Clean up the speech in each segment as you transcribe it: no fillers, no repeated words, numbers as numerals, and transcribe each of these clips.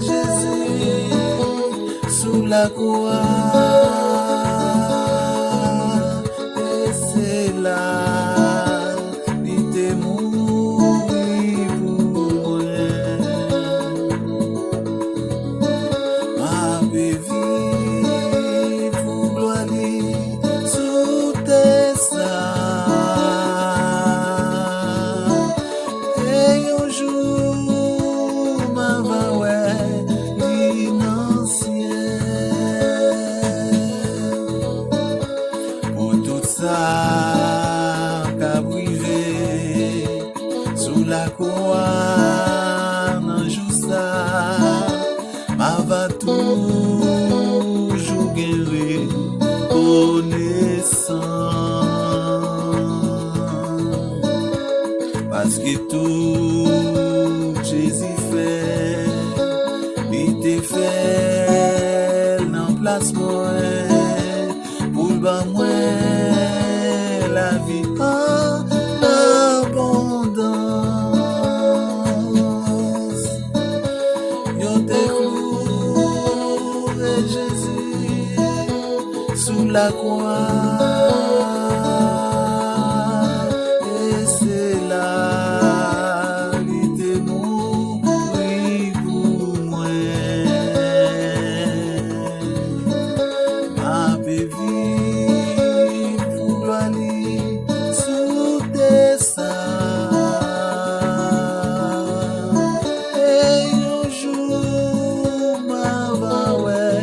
Jésus sous la croix, et c'est là il était mort pour moi. Ma vie pour gloire sous tes sangs, et un jour ma ouais pour tout ça qu'a privé sous la croix, non juste ça, ma va toujours guérir, connaissant, parce que tout Jésus fait, il te fait en place moi. Ba moi la vie en abondance. Yo te cloué Jésus sous la croix, et c'est là il était mort pour moi. Ma baby sous tes sangs, et un jour ma va ouais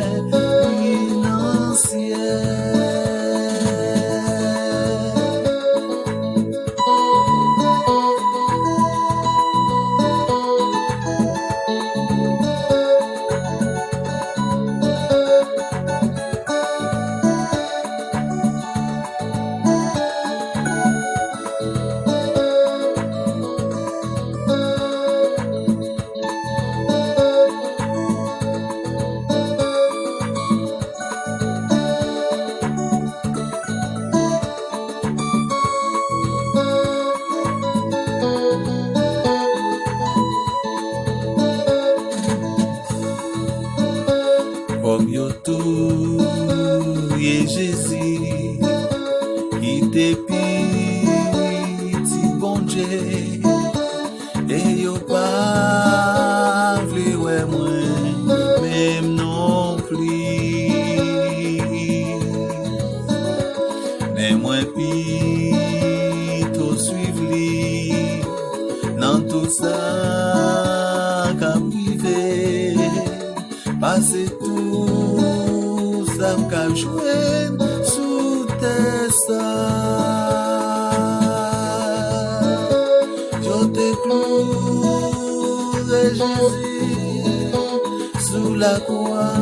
comme yo tout et Jésus qui te petit bon Dieu, et yo pas vle ouais moi même non plus, mais moi plutôt suivre lui dans tout ça qu'a privé, passer tout ça qu'a joué sous tes sangs. Je te cloué Jésus sous la croix.